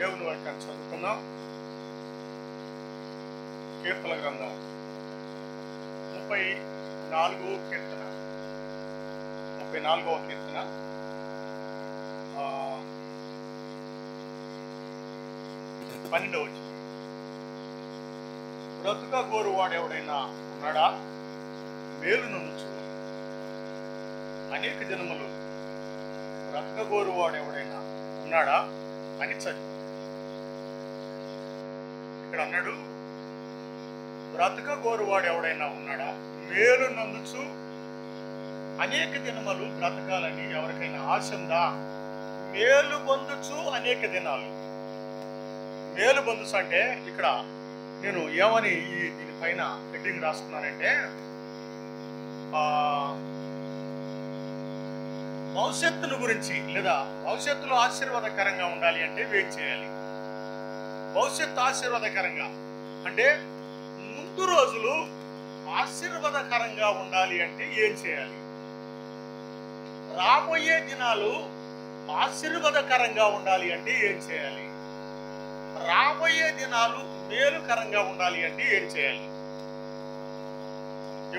దేవుని వాక్యాన్ని చదువుకుందాం. కీర్తన గ్రంథం 34వ కీర్తన 12వ వచనం. బ్రతుక గోరువాడు ఎవడైనా ఉన్నాడా? మేలు నొందుచు అనేక జనములు బ్రతుక గోరువాడు ఎవడైనా ఉన్నాడా అని చదివి ఇక్కడ అన్నాడు, బ్రతుక గోరువాడు ఎవడైనా ఉన్నాడా? మేలు నందుచు అనేక దినములు బ్రతకాలని ఎవరికైనా ఆశ ఉందా? మేలు పొందుచు అనేక దినాలు. మేలు పొందుచు అంటే ఇక్కడ నేను ఏమని దీనిపైన హెడ్డింగ్ రాసుకున్నానంటే, భవిష్యత్తును గురించి లేదా భవిష్యత్తులో ఆశీర్వాదకరంగా ఉండాలి అంటే ఏం చేయాలి? భవిష్యత్తు ఆశీర్వాదకరంగా అంటే ముందు రోజులు ఆశీర్వాదకరంగా ఉండాలి అంటే ఏం చేయాలి? రాబోయే దినాలు ఆశీర్వాదకరంగా ఉండాలి అంటే ఏం చేయాలి? రాబోయే దినాలు మేలుకరంగా ఉండాలి అంటే ఏం చేయాలి?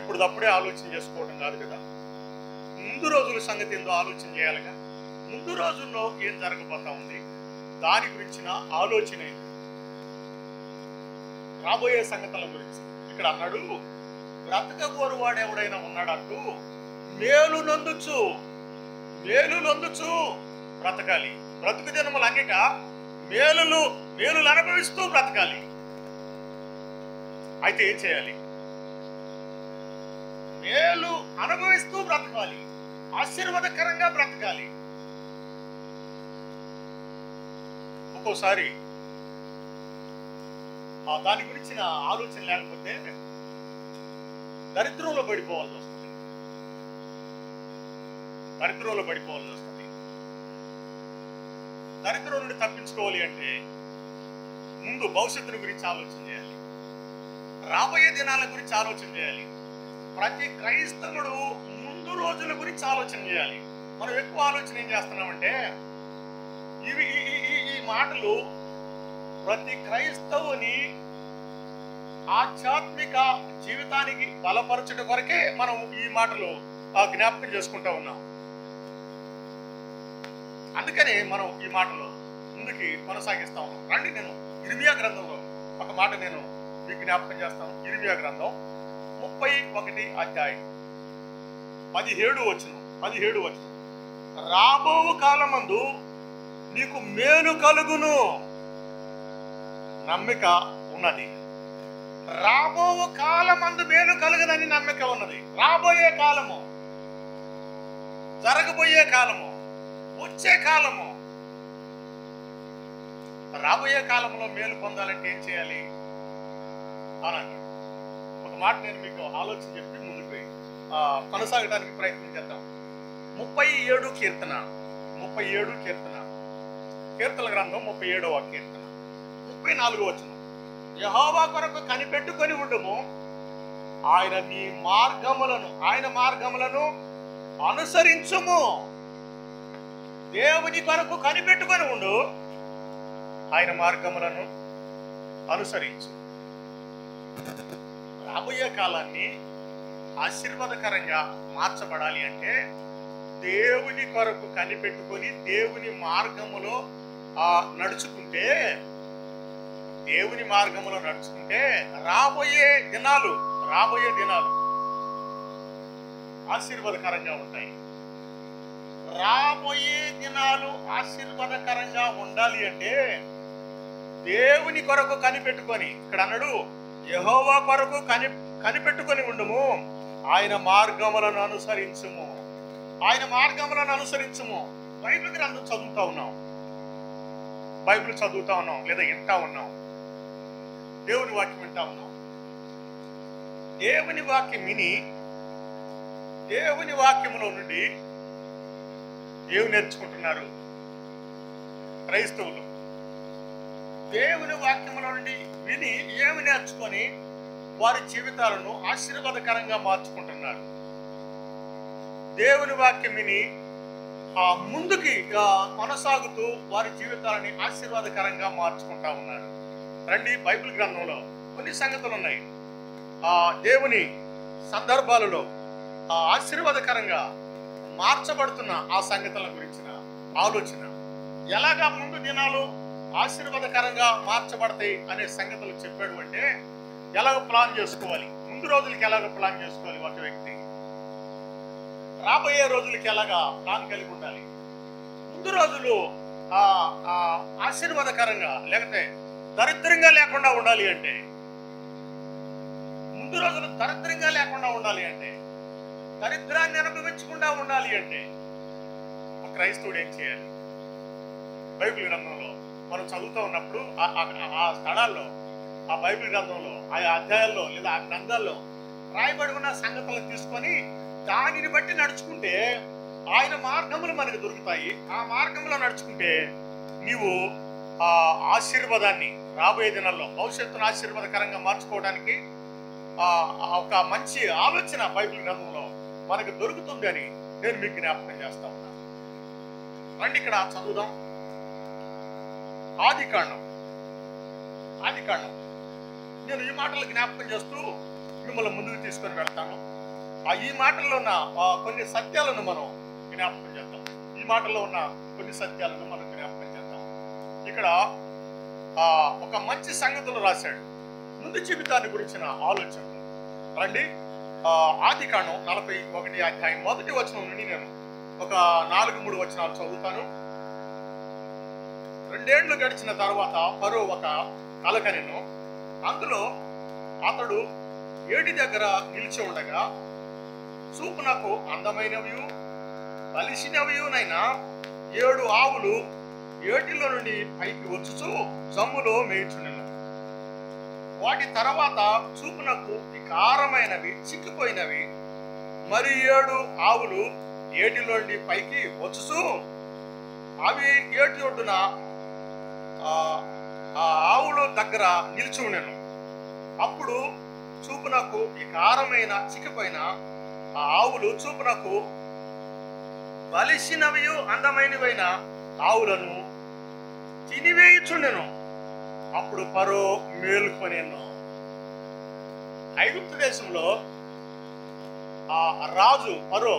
ఎప్పుడప్పుడే ఆలోచన చేసుకోవడం కాదు కదా. ముందు రోజుల సంగతి ఏందో ఆలోచన చేయాలిగా. ముందు రోజుల్లో ఏం జరగబోతా ఉంది, దాని గురించిన ఆలోచన ఏంటి, రాబోయే సంగతుల గురించి. ఇక్కడ అన్నాడు, బ్రతక గోరువాడు ఎవడైనా ఉన్నాడంటూ మేలు నందుచు బ్రతకాలి. బ్రతుకు దినములు అన్నిట మేలు అనుభవిస్తూ బ్రతకాలి. అయితే ఏం చేయాలి? మేలు అనుభవిస్తూ బ్రతకాలి, ఆశీర్వాదకరంగా బ్రతకాలి. ఒక్కోసారి దాని గురించిన ఆలోచన లేకపోతే దరిద్రంలో పడిపోవాల్సి వస్తుంది. దరిద్రం నుండి తప్పించుకోవాలి అంటే ముందు భవిష్యత్తుల గురించి ఆలోచన చేయాలి, రాబోయే దినాల గురించి ఆలోచన చేయాలి. ప్రతి క్రైస్తవుడు ముందు రోజుల గురించి ఆలోచన చేయాలి. మనం ఎక్కువ ఆలోచన ఏం చేస్తున్నామంటే, ఈ మాటలు ప్రతి క్రైస్తవుని ఆధ్యాత్మిక జీవితానికి బలపరచడం కొరకే మనం ఈ మాటలు జ్ఞాపకం చేసుకుంటా ఉన్నాం. అందుకనే మనం ఈ మాటలు ముందుకి కొనసాగిస్తా ఉన్నాం. రండి, నేను ఇర్మియా గ్రంథంలో ఒక మాట నేను మీకు జ్ఞాపకం చేస్తాను. ఇర్మియా గ్రంథం 31 అధ్యాయం 17 వచనం. రాబో కాలమందు నీకు మేలు కలుగును నమ్మిక ఉన్నది. రాబో కాలమందు మేలు కలుగునని నమ్మిక ఉన్నది. రాబోయే కాలము, జరగబోయే కాలము, వచ్చే కాలము. రాబోయే కాలంలో మేలు పొందాలంటే ఏం చేయాలి అనండి. ఒక మాట నేను మీకు ఆలోచన చెప్పి ముందుకు కొనసాగడానికి ప్రయత్నం చేద్దాం. 37 కీర్తన కీర్తన గ్రంథం 37వ కీర్తన 34వ వచనం. యెహోవా కొరకు కనిపెట్టుకొని ఉండుము, ఆయన మార్గములను అనుసరించుము. దేవుని కొరకు కనిపెట్టుకొని ఉండు, ఆయన మార్గములను అనుసరించు. రాబోయే కాలాన్ని ఆశీర్వాదకరంగా మార్చబడాలి అంటే దేవుని కొరకు కనిపెట్టుకొని దేవుని మార్గములో నడుచుకుంటే రాబోయే దినాలు ఆశీర్వాదకరంగా ఉంటాయి. రాబోయే దినాలు ఆశీర్వాదకరంగా ఉండాలి అంటే దేవుని కొరకు కనిపెట్టుకొని, ఇక్కడ అన్నాడు, యెహోవా కొరకు కనిపెట్టుకొని ఉండుము, ఆయన మార్గములను అనుసరించుము. బైబిల్ గ్రంథం చదువుతా ఉన్నాం లేదా వింటా ఉన్నాం. దేవుని వాక్యం వింటా ఉన్నాం. దేవుని వాక్యం విని దేవుని వాక్యములో నుండి ఏమి నేర్చుకుంటున్నారు క్రైస్తవులు? దేవుని వాక్యములో నుండి విని ఏమి నేర్చుకొని వారి జీవితాలను ఆశీర్వాదకరంగా మార్చుకుంటున్నారు. దేవుని వాక్యం విని ముందుకి కొనసాగుతూ వారి జీవితాలని ఆశీర్వాదకరంగా మార్చుకుంటా ఉన్నారు. రండి, బైబిల్ గ్రంథంలో కొన్ని సంగతులు ఉన్నాయి. దేవుని సందర్భాలలో ఆశీర్వాదకరంగా మార్చబడుతున్న ఆ సంగతుల గురించిన ఆలోచన, ఎలాగా ముందు దినాలు ఆశీర్వాదకరంగా మార్చబడతాయి అనే సంగతులు చెప్పాడు. అంటే ఎలాగ ప్లాన్ చేసుకోవాలి, ముందు రోజులకి ఎలాగ ప్లాన్ చేసుకోవాలి ఒక వ్యక్తి, రాబోయే రోజులకి ఎలాగా ప్లాన్ కలిగి ఉండాలి. ముందు రోజులు ఆశీర్వాదకరంగా లేకపోతే దరిద్రంగా లేకుండా ఉండాలి అంటే, ముందు రోజులు దరిద్రంగా లేకుండా ఉండాలి అంటే, దరిద్రాన్ని అనుభవించకుండా ఉండాలి అంటే ఒక క్రైస్తవుడు ఏం చేయాలి? బైబిల్ గ్రంథంలో మనం చదువుతూ ఉన్నప్పుడు ఆ స్థలాల్లో, ఆ బైబిల్ గ్రంథంలో, ఆ అధ్యాయాల్లో లేదా ఆ గ్రంథాల్లో రాయబడి ఉన్న సంగతులను తీసుకొని దానిని బట్టి నడుచుకుంటే ఆయన మార్గములు మనకు దొరుకుతాయి. ఆ మార్గంలో నడుచుకుంటే నీవు ఆ ఆశీర్వాదాన్ని రాబోయే దినాల్లో భవిష్యత్తును ఆశీర్వాదకరంగా మార్చుకోవడానికి ఒక మంచి ఆలోచన బైబిల్ గ్రంథంలో మనకు దొరుకుతుంది అని నేను మీకు జ్ఞాపకం చేస్తా ఉన్నాను. రండి, ఇక్కడ చదువుదాం. ఆదికాండం. నేను ఈ మాటలు జ్ఞాపకం చేస్తూ మిమ్మల్ని ముందుకు తీసుకొని వెళ్తాను. ఈ మాటల్లో ఉన్న కొన్ని సత్యాలను మనం జ్ఞాపకం చేద్దాం. ఈ మాటల్లో ఉన్న కొన్ని సత్యాలను మనం జ్ఞాపకం చేద్దాం. ఇక్కడ ఒక మంచి సంగతులు రాశాడు, ముందు జీవితాన్ని గురించిన ఆలోచనలు. రండి, ఆదికాండం 41 అధ్యాయం 1వ వచనం నుండి నేను ఒక 4-3 వచనాలు చదువుతాను. 2 ఏళ్లు గడిచిన తర్వాత ఫరో ఒక కల కనెను. అందులో అతడు ఏటి దగ్గర నిలిచి ఉండగా చూపునకు అందమైనవి బలిసినవినైనా 7 ఆవులు ఏటిలో నుండి పైకి వచ్చుచూ జమ్ములో మేయుచుండెను. వాటి తర్వాత చూపునకు వికారమైనవి చిక్కిపోయినవి మరి 7 ఆవులు ఏటిలో నుండి పైకి వచ్చుచూ అవి ఏటి ఒడ్డున ఆ ఆవుల దగ్గర నిలిచి ఉండెను. అప్పుడు చూపునకు వికారమైన చిక్కిపోయిన ఆ ఆవులు చూపునకు బలిసినవి అందమైనవైన ఆవులను తినివేయుచుండెను. అప్పుడు ఫరో మేలుకొనెను. ఐగుప్తు దేశంలో ఆ రాజు ఫరో,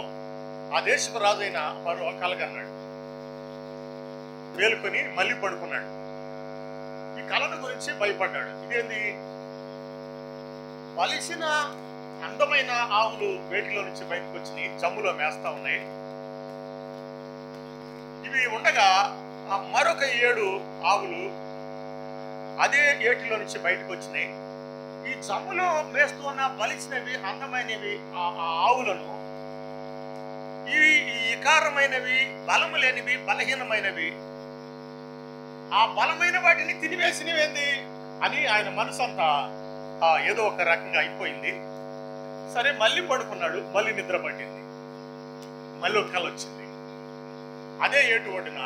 ఆ దేశపు రాజు అయిన ఫరో కలగన్నాడు. మేలుకొని మళ్ళీ పడుకున్నాడు. ఈ కళను గురించి భయపడ్డాడు. ఇదేంది? బలిసిన అందమైన ఆవులు వేటిలో నుంచి బయటకు వచ్చినాయి, జమ్ములో మేస్తా ఉన్నాయి. ఇవి ఉండగా మరొక 7 ఆవులు అదే ఏటిలో నుంచి బయటకు వచ్చినాయి. ఈ జమ్ములో మేస్తూ ఉన్న బలిసినవి అందమైనవి ఆ ఆవులను ఈ వికారమైనవి, బలము లేనివి, బలహీనమైనవి, ఆ బలమైన వాటిని తినివేసినవేంది అని ఆయన మనసంతా ఏదో ఒక రకంగా అయిపోయింది. సరే, మళ్ళీ పడుకున్నాడు. మళ్ళీ నిద్ర పట్టింది. మళ్ళీ ఒక కల వచ్చింది. అదే ఏటు ఒడ్డున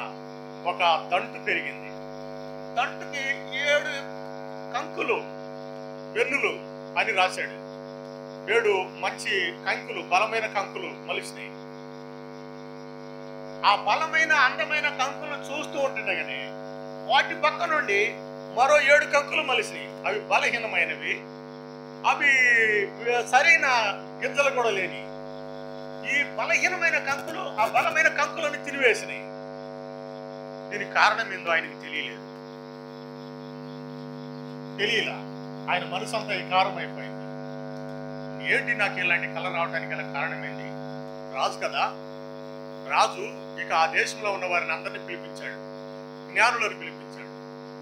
ఒక దంటు పెరిగింది. దంటుకి 7 కంకులు వెన్నులు అని రాశాడు. 7 మంచి కంకులు, బలమైన కంకులు మలిసినాయి. ఆ బలమైన అందమైన కంకులు చూస్తూ ఉంటుండగానే వాటి పక్క నుండి మరో 7 కంకులు మలిసినాయి. అవి బలహీనమైనవి, అవి సరైన గింజలు కూడా లేని. ఈ బలహీనమైన కంకులు ఆ బలమైన కంకులను తినివేసినాయి. దీనికి కారణం ఏందో ఆయనకి తెలియలా. ఆయన మనసు అంతా వికారం అయిపోయింది. ఏంటి నాకు ఇలాంటి కళ రావడానికి గల కారణం ఏంటి? రాజు కదా, రాజు ఇక ఆ దేశంలో ఉన్న వారిని అందరినీ పిలిపించాడు. జ్ఞానులను పిలిపించాడు,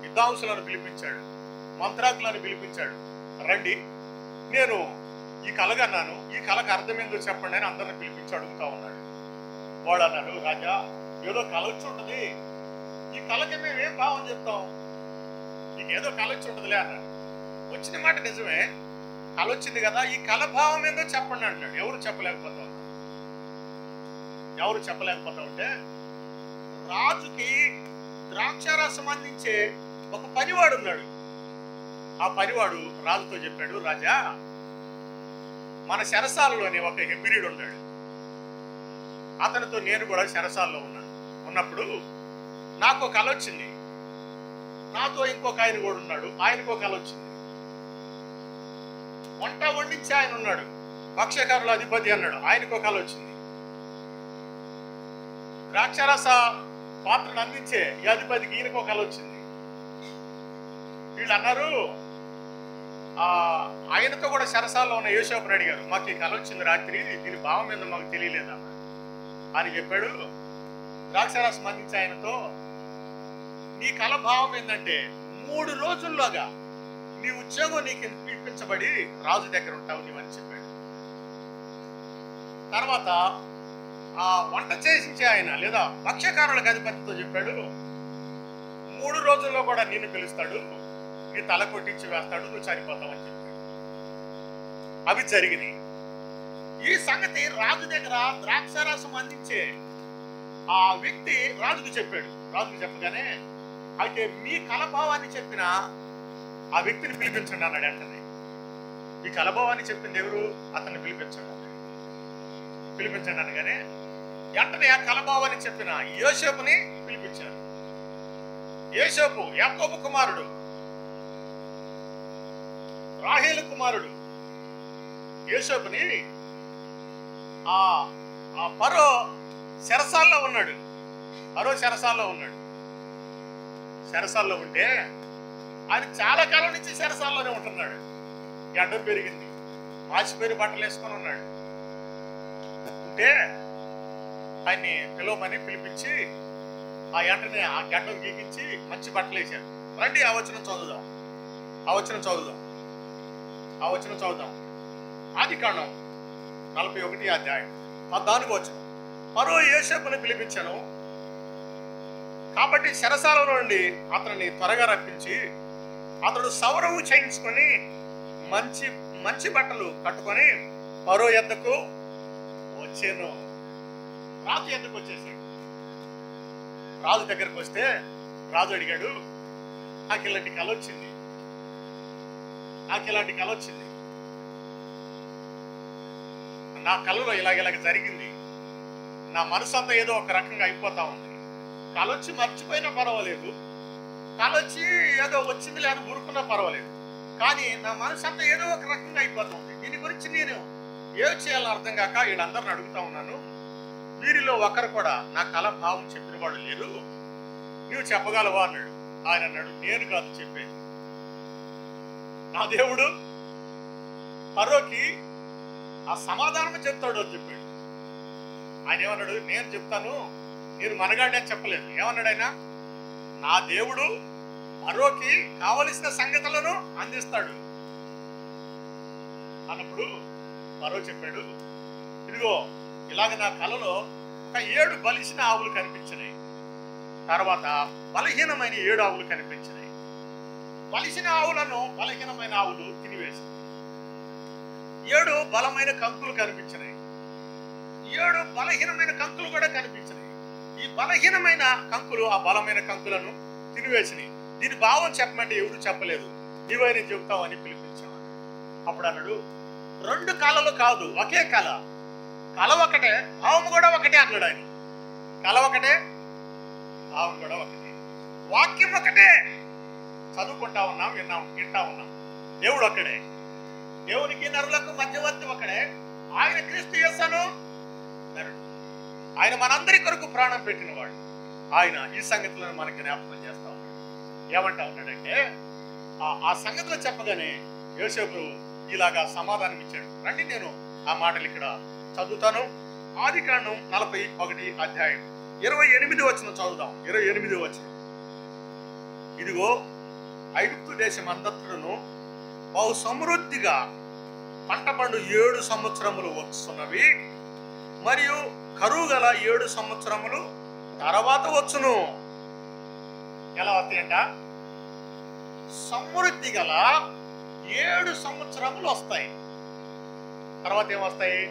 విద్వాంసులను పిలిపించాడు, మంత్రాకులను పిలిపించాడు. రండి, నేను ఈ కలగన్నాను, ఈ కళకు అర్థం ఏందో చెప్పండి అని అందరిని పిలిపించి అడుగుతా ఉన్నాడు. వాడు అన్నాడు, రాజా, ఏదో కళ వచ్చి ఉంటుంది, ఈ కళకి మేము ఏం భావం చెప్తాం, నీకేదో కళ వచ్చి ఉంటుందిలే అన్నాడు. వచ్చిన మాట నిజమే, కళ వచ్చింది కదా, ఈ కళ భావం ఏందో చెప్పండి అంటాడు. ఎవరు చెప్పలేకపోతా ఉంటే రాజుకి ద్రాక్షారసం అందించే ఒక పనివాడు ఉన్నాడు. ఆ పనివాడు రాజుతో చెప్పాడు, రాజా, మన చెరసాలలోని ఒక హెబ్రీయుడు ఉన్నాడు. అతనితో నేను కూడా చెరసాల్లో ఉన్నప్పుడు నాకు ఒక కల వచ్చింది. నాతో ఇంకొక ఆయన కూడా ఉన్నాడు, ఆయనకు ఒక కల వచ్చింది. వంట వండించి ఆయన ఉన్నాడు, భక్ష్యకారుల అధిపతి అన్నాడు, ఆయనకు ఒక కల వచ్చింది. ద్రాక్షారస పాత్రను అందించే ఈ అధిపతికి ఈయనకు ఒక కల వచ్చింది. వీళ్ళు అన్నారు, ఆయనతో కూడా చెరసాల్లో ఉన్న యోసేపుని అడిగారు, మాకు ఈ కల వచ్చింది రాత్రి, దీని భావం ఏందో మాకు తెలియలేదా అని చెప్పాడు. ద్రాక్షారసం అందించి ఆయనతో, నీ కల భావం ఏంటంటే 3 రోజుల్లోగా నీ ఉద్యోగం నీకు పిలిపించబడి రాజు దగ్గర ఉంటావు నీవని చెప్పాడు. తర్వాత ఆ వంట చేసించే ఆయన లేదా భక్ష్యకారులకు అధిపతితో చెప్పాడు, 3 రోజుల్లో కూడా నిన్ను పిలుస్తాడు, నీ తల కొట్టించి వేస్తాడు, నువ్వు చనిపోతావని చెప్పాడు. అవి జరిగినాయి. ఈ సంగతి రాజు దగ్గర ద్రాక్షారసం అందించే ఆ వ్యక్తి రాజుకు చెప్పాడు. రాజుకు చెప్పగానే, అయితే మీ కలభావాన్ని చెప్పిన ఆ వ్యక్తిని పిలిపించండి అన్నాడు. వెంటనే ఈ కలభావాన్ని చెప్పింది ఎవరు? అతన్ని పిలిపించండి అనగానే వెంటనే ఆ కలభావాన్ని చెప్పిన యోసేపుని పిలిపించారు. యోసేపు యాకోబు కుమారుడు, రాహేలు కుమారుడు. యోసేపుని ఆ ఫరో చెరసాల్లో ఉన్నాడు. చెరసాల్లో ఉంటే ఆయన చాలా కాలం నుంచి చెరసాల్లోనే ఉంటున్నాడు. గడ్డం పెరిగింది, మాసిపోయిన బట్టలు వేసుకొని ఉన్నాడు. ఉంటే ఆయన్ని పిలిపించి ఆ వెంటనే ఆ గడ్డం గీకించి మంచి బట్టలు వేశారు. రండి ఆ వచనం చదువుదాం. ఆదికాండం 41 అధ్యాయం 14వ వచనం. ఫరో యోసేపుని పిలిపించాను కాబట్టి చెరసాలలో నుండి అతన్ని త్వరగా రప్పించి అతడు సౌరవు చేయించుకొని మంచి బట్టలు కట్టుకొని ఫరో యొద్దకు వచ్చాను. రాజు యొద్దకు వచ్చేసాడు. రాజు దగ్గరకు వస్తే రాజు అడిగాడు, నాకు ఇలాంటి కల వచ్చింది, నా కళలో ఇలాగ జరిగింది, నా మనసు అంతా ఏదో ఒక రకంగా అయిపోతా ఉంది. కలొచ్చి మర్చిపోయినా పర్వాలేదు, కలొచ్చి ఏదో వచ్చింది లేదు ఊరుకున్నా పర్వాలేదు, కానీ నా మనసు అంతా ఏదో ఒక రకంగా అయిపోతుంది. దీని గురించి నేను ఏం చేయాలని అర్థం కాక వీళ్ళందరిని అడుగుతా ఉన్నాను. వీరిలో ఒకరు కూడా నా కళ భావం చెప్పిన వాడు లేరు, నువ్వు చెప్పగలవా అన్నాడు. ఆయన అన్నాడు, నేను కాదు చెప్పేది, నా దేవుడు ఫరోకి ఆ సమాధానం చెప్తాడు అని చెప్పాడు. ఆయన ఏమన్నాడు, నేను చెప్తాను, నేను మనగాడిని అని చెప్పలేదు. ఏమన్నాడు ఆయన, నా దేవుడు ఫరోకి కావలసిన సంగతులను అందిస్తాడు అన్నప్పుడు ఫరో చెప్పాడు, ఇదిగో ఇలాగ నా కలలో ఒక 7 బలిసిన ఆవులు కనిపించినాయి, తర్వాత బలహీనమైన 7 ఆవులు కనిపించినాయి. బలిసిన ఆవులను బలహీనమైన ఆవులు తినివేశాయి. 7 బలమైన కంకులు కనిపించినాయి, 7 బలహీనమైన కంకులు కూడా కనిపించినాయి. ఈ బలహీనమైన కంకులు ఆ బలమైన కంకులను తినివేసినాయి. దీని భావం చెప్పమంటే ఎవరు చెప్పలేదు, నీవైనా చెబుతావు అని పిలిపించాను. అప్పుడు అన్నాడు, 2 కళలు కాదు, ఒకే కళ ఒకటే, భావం కూడా ఒకటే అన్నాడు ఆయన. కళ ఒకటే, భావం కూడా ఒకటే, వాక్యం ఒకటే, చదువుకుంటా ఉన్నాం, వింటా ఉన్నాం. దేవుడు ఒక్కడే, దేవునికి నరులకు మధ్యవర్తి ఒకడే, ఆయన క్రీస్తు యేసును నరుడు. ఆయన మనందరి కొరకు ప్రాణం పెట్టినవాడు. ఆయన ఈ సంగతులను మనకి జ్ఞాపకం చేస్తా ఉన్నాడు. ఏమంటా ఉన్నాడంటే, ఆ సంగతులు చెప్పగానే యోసేపు ఇలాగా సమాధానం ఇచ్చాడు. రండి నేను ఆ మాటలు ఇక్కడ చదువుతాను. ఆదికాండం 41 అధ్యాయం 28వ వచనం చదువుదాం. 28వ వచనం. ఇదిగో ఐగుప్తు దేశం అంతటను బహు సమృద్ధిగా పంట పండు 7 సంవత్సరములు వస్తున్నవి, మరియు కరువు గల 7 సంవత్సరములు తర్వాత వచ్చును. ఎలా వస్తాయంట? సమృద్ధి గల 7 సంవత్సరములు వస్తాయి. తర్వాత ఏమొస్తాయి?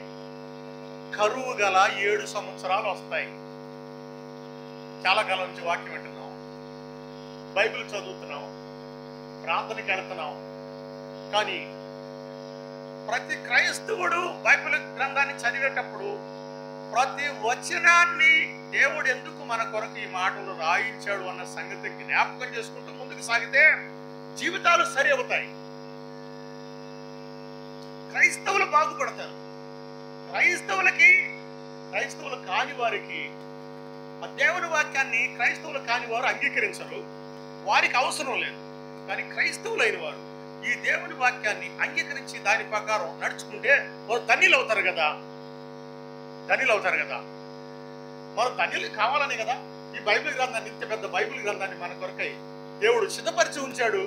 కరువు గల 7 సంవత్సరాలు వస్తాయి. చాలా కాలం నుంచి వాక్యం వింటున్నాం, బైబిల్ చదువుతున్నాం, ప్రార్థనకి వెళ్తున్నాం. కానీ ప్రతి క్రైస్తవుడు బైబిల్ గ్రంథాన్ని చదివేటప్పుడు ప్రతి వచనాన్ని దేవుడు ఎందుకు మన కొరకు ఈ మాటలు రాయించాడు అన్న సంగతి జ్ఞాపకం చేసుకుంటూ ముందుకు సాగితే జీవితాలు సరి అవుతాయి. క్రైస్తవులు బాగుపడతారు. క్రైస్తవులు కాని వారికి దేవుని వాక్యాన్ని క్రైస్తవులు కాని వారు అంగీకరించరు, వారికి అవసరం లేదు. కానీ క్రైస్తవులైన వారు ఈ దేవుని వాక్యాన్ని అంగీకరించి దాని ప్రకారం నడుచుకుంటే వారు ధన్యులు అవుతారు కదా. మరి ధన్యులు కావాలని కదా ఈ బైబిల్ గ్రంథాన్ని, ఇంత పెద్ద బైబిల్ గ్రంథాన్ని మన కొరకై దేవుడు సిద్ధపరిచి ఉంచాడు.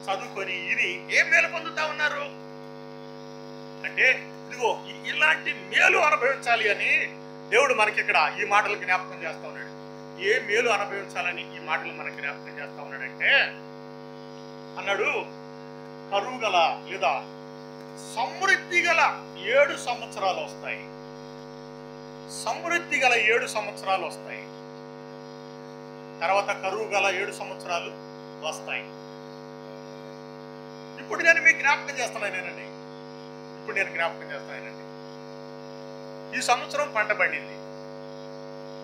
చదువుకొని ఇది ఏం మేలు పొందుతా ఉన్నారు అంటే, ఇదిగో ఇలాంటి మేలు అనుభవించాలి అని దేవుడు మనకి ఇక్కడ ఈ మాటలు జ్ఞాపకం చేస్తా ఉన్నాడు. ఏ మేలు అనుభవించాలని ఈ మాటలు మనకి జ్ఞాపకం చేస్తా ఉన్నాడంటే, అన్నాడు కరువు గల లేదా సమృద్ధి గల 7 సంవత్సరాలు వస్తాయి. సమృద్ధి గల 7 సంవత్సరాలు వస్తాయి. తర్వాత కరువు గల 7 సంవత్సరాలు వస్తాయి. ఇప్పుడు నేను మీకు జ్ఞాపకం చేస్తున్నానండి. ఈ సంవత్సరం పంట పండింది,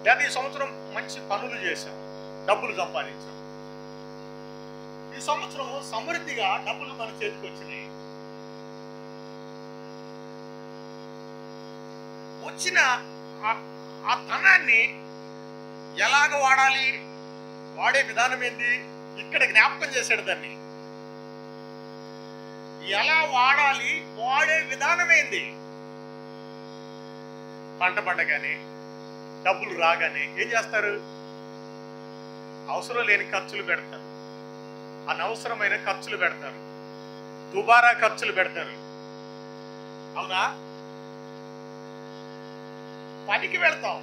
లేదా ఈ సంవత్సరం మంచి పనులు చేశాం, డబ్బులు సంపాదించాం. ఈ సంవత్సరం సమృద్ధిగా డబ్బులు మన చేతికి వచ్చినాయి. వచ్చిన ఆ ధనాన్ని ఎలాగ వాడాలి, వాడే విధానం ఏంది ఇక్కడ జ్ఞాపకం చేశాడు. దాన్ని ఎలా వాడాలి, వాడే విధానం ఏంది? పంట పండగానే డబ్బులు రాగానే ఏం చేస్తారు? అవసరం లేని ఖర్చులు పెడతారు, అనవసరమైన ఖర్చులు పెడతారు, దుబారా ఖర్చులు పెడతారు. అవునా? పనికి వెళ్తాం,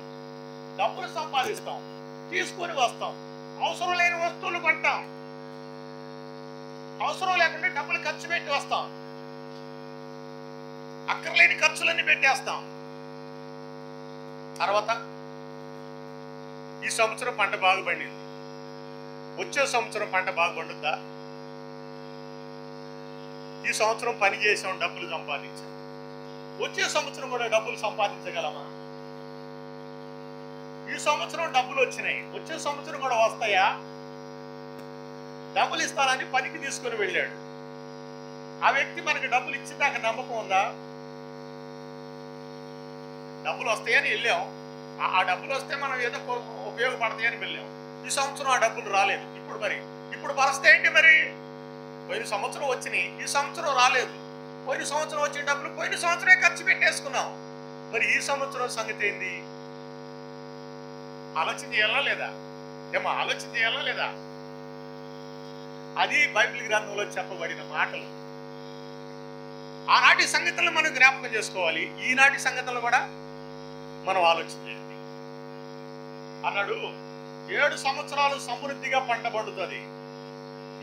డబ్బులు సంపాదిస్తాం, తీసుకొని వస్తాం, అవసరం లేని వస్తువులు కొంటాం, అవసరం లేకుండా డబ్బులు ఖర్చు పెట్టి వస్తాం, అక్కర్లేని ఖర్చులన్నీ పెట్టేస్తాం. తర్వాత ఈ సంవత్సరం పంట బాగా పండింది, వచ్చే సంవత్సరం పంట బాగా పండుద్దా? ఈ సంవత్సరం పని చేసాం, డబ్బులు సంపాదించాం, వచ్చే సంవత్సరం కూడా డబ్బులు సంపాదించగలమా? ఈ సంవత్సరం డబ్బులు వచ్చినాయి, వచ్చే సంవత్సరం కూడా వస్తాయా? డబ్బులు ఇస్తానని పనికి తీసుకుని వెళ్ళాడు, ఆ వ్యక్తి మనకి డబ్బులు ఇచ్చిందాక నమ్మకం ఉందా? డబ్బులు వస్తాయని వెళ్ళాం, ఆ డబ్బులు వస్తే మనం ఏదో ఉపయోగపడతాయని వెళ్ళాం. ఈ సంవత్సరం ఆ డబ్బులు రాలేదు. ఇప్పుడు పరిస్థితి ఏంటి మరి? పోయిన సంవత్సరం వచ్చినాయి, ఈ సంవత్సరం రాలేదు. పోయిన సంవత్సరం వచ్చిన డబ్బులు పోయిన సంవత్సరమే ఖర్చు పెట్టేసుకున్నాం. మరి ఈ సంవత్సరం సంగతి ఏంది? ఆలోచన చేయాలా లేదా? అది బైబిల్ గ్రంథంలో చెప్పబడిన మాటలు. ఆనాటి సంగతులను మనం జ్ఞాపకం చేసుకోవాలి, ఈనాటి సంగతులు కూడా మనం ఆలోచన చేయాలి. అన్నాడు 7 సంవత్సరాలు సమృద్ధిగా పంట పండుతుంది.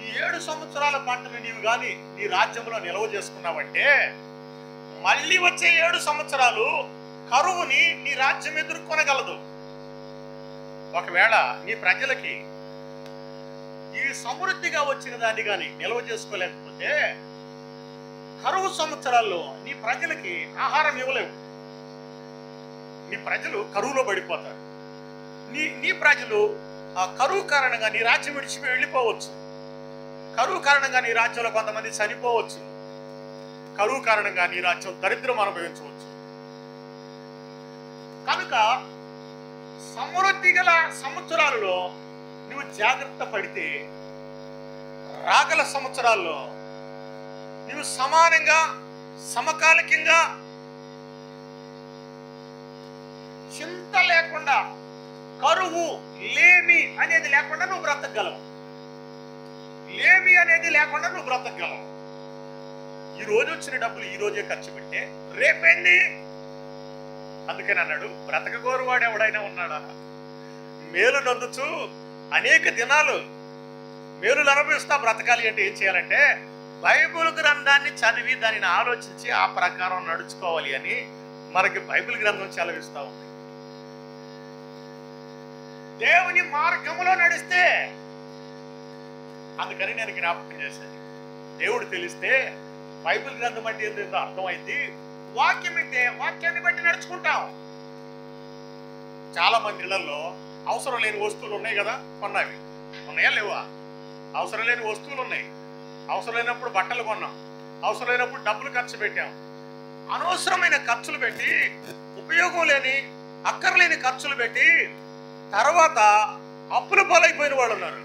ఈ 7 సంవత్సరాల పంటను నీవు గాని నీ రాజ్యంలో నిల్వ చేసుకున్నావంటే మళ్ళీ వచ్చే 7 సంవత్సరాలు కరువుని నీ రాజ్యం ఎదుర్కొనగలదు. ఒకవేళ నీ ప్రజలకి ఈ సమృద్ధిగా వచ్చిన దాన్ని కానీ నిల్వ చేసుకోలేకపోతే కరువు సంవత్సరాల్లో నీ ప్రజలకి ఆహారం ఇవ్వలేవు. నీ ప్రజలు కరువులో పడిపోతారు. నీ ప్రజలు ఆ కరువు కారణంగా నీ రాజ్యం విడిచిపోయి వెళ్ళిపోవచ్చు. కరువు కారణంగా నీ రాజ్యంలో కొంతమంది చనిపోవచ్చు. కరువు కారణంగా నీ రాజ్యం దరిద్రం అనుభవించవచ్చు. కనుక సమృద్ధి గల సంవత్సరాలలో నువ్వు జాగ్రత్త పడితే రాగల సంవత్సరాల్లో నువ్వు సమానంగా సమకాలికంగా చింత లేకుండా, కరువు లేమి అనేది లేకుండా నువ్వు బ్రతకగలవు. ఈ రోజు వచ్చిన డబ్బులు ఈ రోజే ఖర్చు పెట్టే రేపేంది? అందుకని అన్నాడు, బ్రతకగోరువాడు ఎవడైనా ఉన్నాడా? మేలు నందుచు అనేక దినాలు మేలులు అనుభవిస్తా బ్రతకాలి అంటే ఏం చేయాలంటే బైబిల్ గ్రంథాన్ని చదివి దానిని ఆలోచించి ఆ ప్రకారం నడుచుకోవాలి అని మనకి బైబిల్ గ్రంథం సెలవిస్తా ఉంది. దేవుని మార్గంలో నడిస్తే, అందుకని నేను జ్ఞాపకం చేశాను, దేవుడు తెలిస్తే బైబిల్ గ్రంథం అంటే ఏంటో అర్థమైంది. వాక్యం వింటే వాక్యాన్ని బట్టి నడుచుకుంటాం. చాలా మంది ఇళ్లలో అవసరం లేని వస్తువులు ఉన్నాయి కదా, కొన్నవి ఉన్నాయా లేవా? అవసరం లేని వస్తువులు ఉన్నాయి. అవసరం లేనప్పుడు బట్టలు కొన్నాం, అవసరం లేనప్పుడు డబ్బులు ఖర్చు పెట్టాం. అనవసరమైన ఖర్చులు పెట్టి, ఉపయోగం లేని అక్కర్లేని ఖర్చులు పెట్టి తర్వాత అప్పుల పాలైపోయిన వాళ్ళు ఉన్నారు.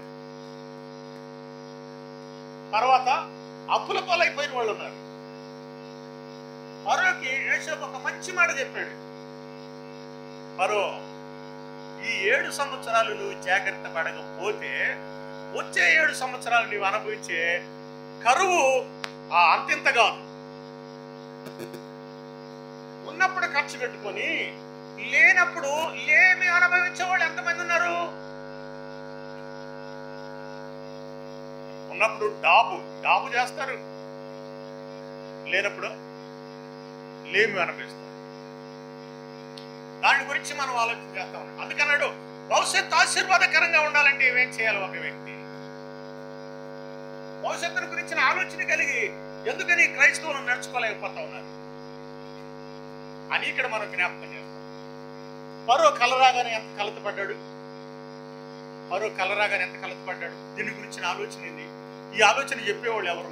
ఫరోకి యోసేపు ఒక మంచి మాట చెప్పాడు. ఫరో, ఈ 7 సంవత్సరాలు నువ్వు జాగ్రత్త పడకపోతే వచ్చే 7 సంవత్సరాలు నువ్వు అనుభవించే కరువు అంతింత కాదు. ఉన్నప్పుడు ఖర్చు పెట్టుకొని లేనప్పుడు లేమి అనుభవించే వాళ్ళు ఎంతమంది ఉన్నారు? ఉన్నప్పుడు డాబు చేస్తారు, లేనప్పుడు లేమి అనుభవిస్తారు. దాని గురించి మనం ఆలోచన చేస్తా ఉన్నాం. అందుకన్నాడు భవిష్యత్తు ఆశీర్వాదకరంగా ఉండాలంటే ఏమేం చేయాలి? ఒక వ్యక్తి భవిష్యత్తును గురించిన ఆలోచన కలిగి ఎందుకని క్రైస్తవులను నడుచుకోలేకపోతా ఉన్నారు అని ఇక్కడ మనం జ్ఞాపకం చేస్తాం. ఫరో కలరాగానే ఎంత కలతపడ్డాడు, దీని గురించిన ఆలోచన ఏంది? ఈ ఆలోచన చెప్పేవాళ్ళు ఎవరు?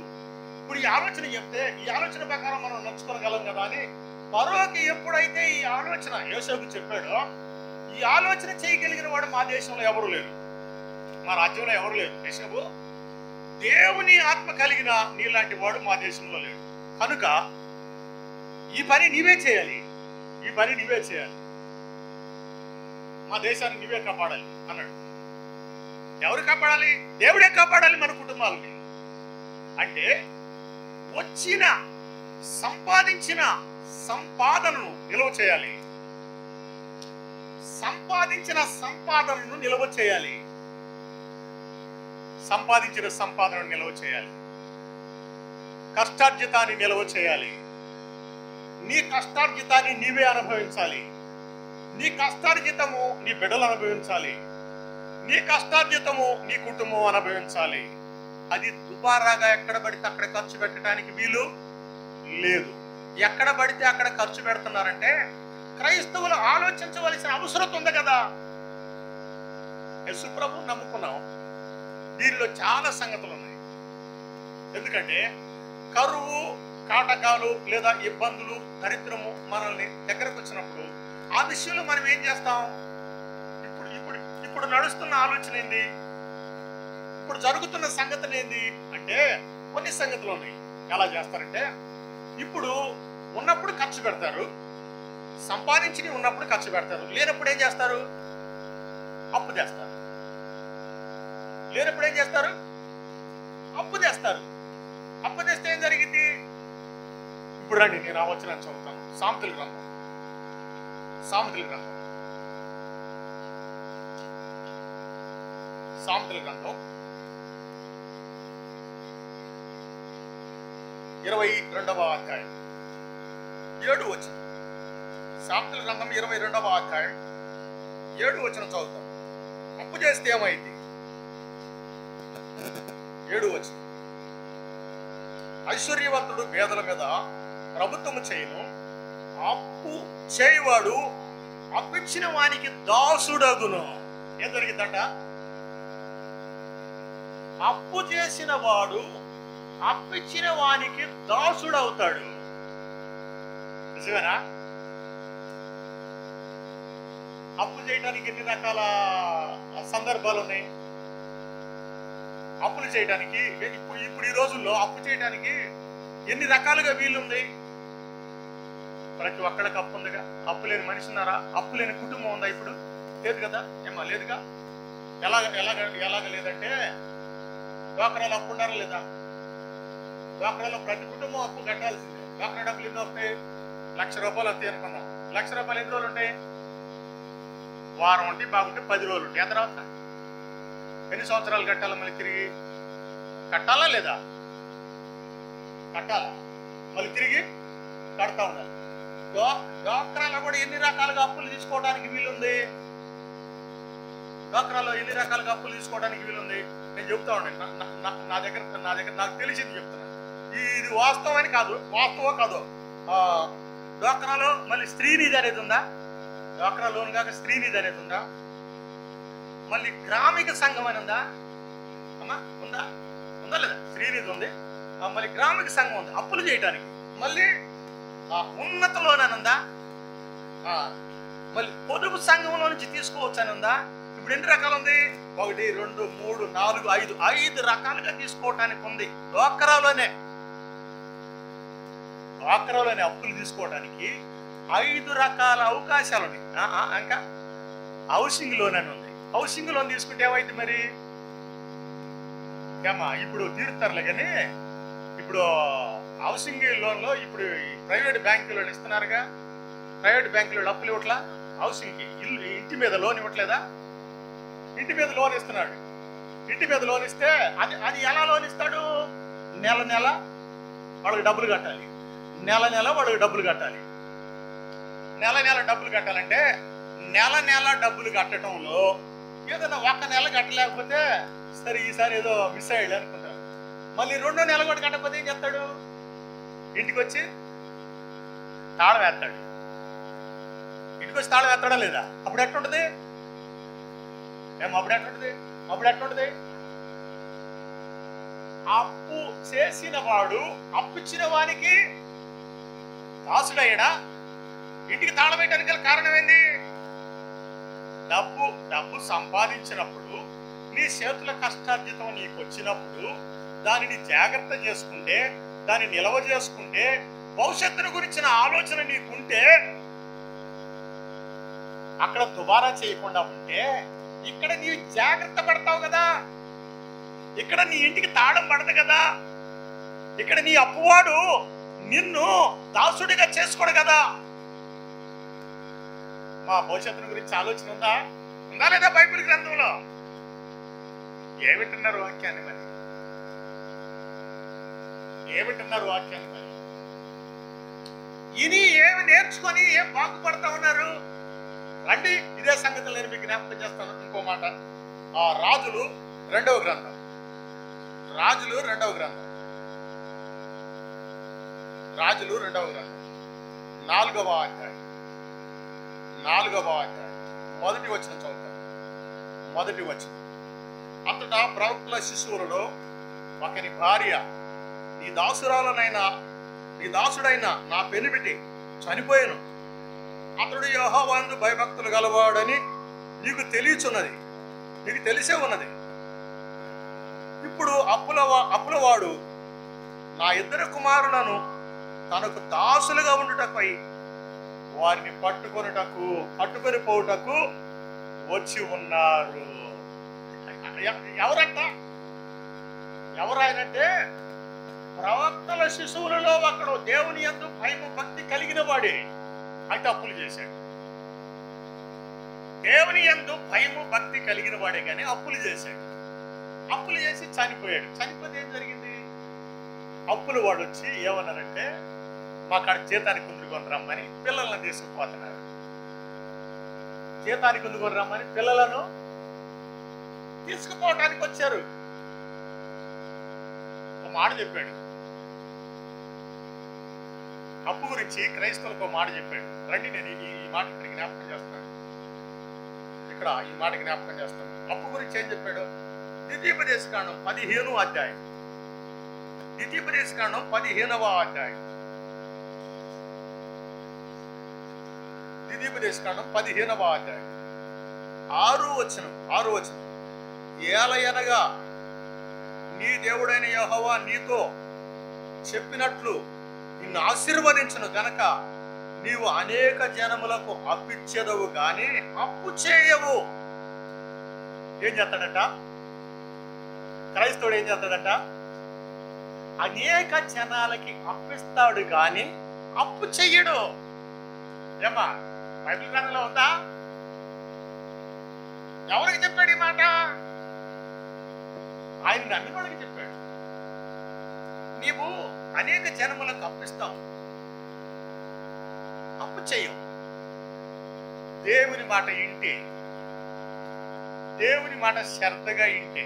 ఇప్పుడు ఈ ఆలోచన చెప్తే ఈ ఆలోచన ప్రకారం మనం నడుచుకోగలం కదా అని ఫరోకి ఎప్పుడైతే ఈ ఆలోచన యోసేపు చెప్పాడో, ఈ ఆలోచన చేయగలిగిన వాడు మా దేశంలో ఎవరు లేరు, మా రాజ్యంలో ఎవరు లేరు. యోసేపు, దేవుని ఆత్మ కలిగిన నీలాంటి వాడు మా దేశంలో లేడు, కనుక ఈ పని నీవే చేయాలి, మా దేశాన్ని నీవే కాపాడాలి అన్నాడు. ఎవరు కాపాడాలి? దేవుడే కాపాడాలి మన కుటుంబాలని. అంటే సంపాదించిన సంపాదనను నిల్వ చేయాలి, సంపాదించిన సంపాదనను నిల్వ చేయాలి, కష్టార్జితాన్ని నిల్వ చేయాలి. నీ కష్టార్జితాన్ని నీవే అనుభవించాలి, నీ కష్టార్జితము నీ బిడ్డలు అనుభవించాలి, నీ కష్టార్జితము నీ కుటుంబం అనుభవించాలి. అది దుబారాగా ఎక్కడ పడితే అక్కడ ఖర్చు పెట్టడానికి వీలు లేదు. ఎక్కడ పడితే అక్కడ ఖర్చు పెడుతున్నారంటే క్రైస్తవులు ఆలోచించవలసిన అవసరం ఉంది కదా. యేసు ప్రభువుని నమ్ముకున్నాం, దీనిలో చాలా సంగతులు ఉన్నాయి. ఎందుకంటే కరువు, కాటకాలు లేదా ఇబ్బందులు, దరిద్రము మనల్ని దగ్గరకు వచ్చినప్పుడు ఆ విషయంలో మనం ఏం చేస్తాం? ఇప్పుడు నడుస్తున్న ఆలోచన ఏంది? ఇప్పుడు జరుగుతున్న సంగతులు ఏంది అంటే కొన్ని సంగతులు ఉన్నాయి. ఎలా చేస్తారంటే, ఇప్పుడు ఉన్నప్పుడు ఖర్చు పెడతారు, సంపాదించి ఉన్నప్పుడు ఖర్చు పెడతారు, లేనప్పుడు ఏం చేస్తారు? అప్పు చేస్తారు. అప్పు తెస్తే ఏం జరిగింది? ఇప్పుడు రండి, నేను ఆ వచ్చిన చదువుతాను. సామెతల గ్రంథం 22వ అధ్యాయం 7వ వచనం. సామెతల గ్రంథం 22వ అధ్యాయం 7వ వచనం చదువుతాం. అప్పు చేస్తే ఏమైంది? 7వ వచనం. ఐశ్వర్యవంతుడు పేదల మీద ప్రభుత్వము చేయును, అప్పు చేయవాడు అప్పిచ్చిన వానికి దాసుడగును. ఏం జరిగిందంట? అప్పు చేసిన వాడు అప్పిచ్చిన వానికి దాసుడవుతాడు. నిజమేనా? అప్పు చేయడానికి ఎన్ని రకాల సందర్భాలు ఉన్నాయి? అప్పులు చేయడానికి ఇప్పుడు ఈ రోజుల్లో అప్పు చేయడానికి ఎన్ని రకాలుగా వీలుంది? ప్రతి ఒక్కడికి అప్పు ఉందిగా. అప్పు లేని మనిషి ఉన్నారా? అప్పు లేని కుటుంబం ఉందా? ఇప్పుడు లేదు కదా. ఏమా లేదుగా. ఎలాగ లేదంటే డ్వాక్రాలో అప్పు ఉండారా లేదా? డ్వాక్రాలో ప్రతి కుటుంబం అప్పు కట్టాల్సిందే. డ్వాక్రా డబ్బులు ఎన్ని వస్తాయి? ₹1,00,000 వస్తాయి అనుకున్నాం. ₹1,00,000 ఎన్ని రోజులు ఉంటాయి? వారం ఉంటే బాగుంటే 10 రోజులు ఉంటాయి. ఎంత తర్వాత ఎన్ని సంవత్సరాలు కట్టాలా? మళ్ళీ తిరిగి కట్టాలా లేదా? కట్టాలా, మళ్ళీ తిరిగి కడతా ఉండాలి. డ్వాక్రాలో కూడా ఎన్ని రకాలుగా అప్పులు తీసుకోవడానికి వీలుంది? నేను చెప్తా ఉండండి. నా దగ్గర నాకు తెలిసింది చెప్తున్నాను. ఇది వాస్తవం అని కాదు, వాస్తవం కాదు, డోక్రాలో మళ్ళీ స్త్రీనిధి అనేది ఉందా? డోక్రా లోన్ కాక స్త్రీనిధి అనేది ఉందా? మళ్ళీ గ్రామిక సంఘం అని ఉందా అమ్మా? ఉందా? ఉందా లేదా? స్త్రీనిధి ఉంది, మళ్ళీ గ్రామిక సంఘం ఉంది అప్పులు చేయడానికి. మళ్ళీ ఉన్నత లోన్ అని ఉందా? మళ్ళీ పొదుపు సంఘంలో నుంచి తీసుకోవచ్చు అని ఉందా? ఇప్పుడు ఎన్ని రకాలు ఉంది? 1 2 3 4 5 రకాలుగా తీసుకోవటానికి ఉంది. డోక్రాలోనే అప్పులు తీసుకోవడానికి 5 రకాల అవకాశాలు ఉన్నాయి. ఇంకా హౌసింగ్ లోన్ అని ఉంది. హౌసింగ్ లోన్ తీసుకుంటే ఏమైంది మరి? ఏమా ఇప్పుడు తీరుతారులే, కానీ ఇప్పుడు హౌసింగ్ లోన్లో ఇప్పుడు ప్రైవేట్ బ్యాంకులు ఇస్తున్నారుగా. ప్రైవేట్ బ్యాంకులు అప్పులు ఇవ్వట్లా హౌసింగ్కి. ఇంటి మీద లోన్ ఇవ్వట్లేదా? ఇంటి మీద లోన్ ఇస్తున్నాడు. ఇంటి మీద లోన్ ఇస్తే అది ఎలా లోన్ ఇస్తాడు? నెల నెల వాళ్ళకి డబ్బులు కట్టాలి. నెల నెల వాళ్ళకి డబ్బులు కట్టాలి. నెల నెల డబ్బులు కట్టాలంటే నెల నెల డబ్బులు కట్టడంలో ఏదైనా ఒక నెల కట్టలేకపోతే సరే ఈసారి ఏదో మిస్ అయ్యాడు అనుకుంటారు. మళ్ళీ 2వ నెల కూడా కట్టకపోతే ఏం చేస్తాడు? ఇంటికి వచ్చి తాళం వేస్తాడు. ఇంటికి వచ్చి తాళం వేస్తాడా లేదా? అప్పుడు ఎట్లుంటది? అప్పుడు ఎట్లుంటది? అప్పు చేసిన వాడు అప్పిచ్చిన వానికి దాసుడయ్యాడా? ఇంటికి తాళం వేయడానికి కారణం ఏంది? డబ్బు సంపాదించినప్పుడు నీ చేతుల కష్టార్జితం నీకు వచ్చినప్పుడు దానిని జాగ్రత్త చేసుకుంటే, దాన్ని నిల్వ చేసుకుంటే, భవిష్యత్తును గురించిన ఆలోచన నీకుంటే, అక్కడ దుబారా చేయకుండా ఉంటే ఇక్కడ నీ జాగ్రత్త పడతావు కదా. ఇక్కడ నీ ఇంటికి తాళం పడదు కదా. ఇక్కడ నీ అప్పువాడు నిన్ను దాసుడిగా చేసుకోడు కదా. మా భవిష్యత్తును గురించి ఆలోచన ఉందా లేదా బైబిల్ గ్రంథంలో? ఏమింటున్నారు వాక్యాన్ని మరి? ఇని ఏమి నేర్చుకొని ఏం బాగుపడతా ఉన్నారు? రండి, ఇదే సంగతులు నేను మీకు జ్ఞాపకం చేస్తాను. ఇంకో మాట, రాజులు 2వ గ్రంథం 4వ అధ్యాయం 1వ వచనం చదువుతాను. 1వ వచనం. అంతటా ప్రవక్తల శిశువులలో ఒకని భార్య, నీ దాసుడైన నా పెనిమిటి చనిపోయాను. అతడు యెహోవాయందు భయభక్తులు గలవాడని నీకు తెలిసే ఉన్నది. ఇప్పుడు అప్పులవాడు నా 2 కుమారులను తనకు దాసులుగా ఉండుటపై వారిని పట్టుకొని పోవుటకు వచ్చి ఉన్నారు. ఎవరాయనంటే ప్రవక్తల శిశువులలో ఒకడు దేవుని యందు భయము భక్తి కలిగిన వాడే. అయితే అప్పులు చేశాడు. దేవుని యందు భయము భక్తి కలిగిన వాడే కానీ అప్పులు చేశాడు. అప్పులు చేసి చనిపోయాడు. చనిపోతే ఏం జరిగింది? అప్పులు వాడు వచ్చి ఏమన్నారంటే, మా కాడ జీతానికి కుందుకొని రమ్మని పిల్లలను తీసుకుపోతున్నారు. జీతానికి కుందుకొని రమ్మని పిల్లలను తీసుకుపోవటానికి వచ్చారు. ఒక మాట చెప్పాడు అప్పు గురించి. క్రైస్తవులకు ఒక మాట చెప్పాడు. రండి, నేను ఈ మాట ఇక్కడ జ్ఞాపకం చేస్తాను. ఈ మాట జ్ఞాపకం చేస్తాను. అప్పు గురించి ఏం చెప్పాడు? ద్వితీయోపదేశకాండం 15వ అధ్యాయం. 15వ అధ్యాయం. 6వ వచనం. ఏలయనగా నీ దేవుడైన యెహోవా నీతో చెప్పినట్లు నిన్ను ఆశీర్వదించును గనక నీవు అనేక జనములకు అప్పిచ్చేదవు గాని అప్పు చేయవు. ఏం చేస్తాడట? క్రైస్తవుడు ఏం చేస్తాడట? అనేక జనాలకి అప్పిస్తాడు గాని అప్పు చెయ్యడు. ఏమా బైబిల్ గ్రంథంలో ఉందా? ఎవరికి చెప్పాడు ఈ మాట? ఆయన నమ్మిన వాళ్ళకి చెప్పాడు. నీవు అనేక జనములకు అప్పిస్తావు, అప్పు చెయ్యవు. దేవుని మాట ఇంటే, దేవుని మాట శ్రద్ధగా ఇంటే,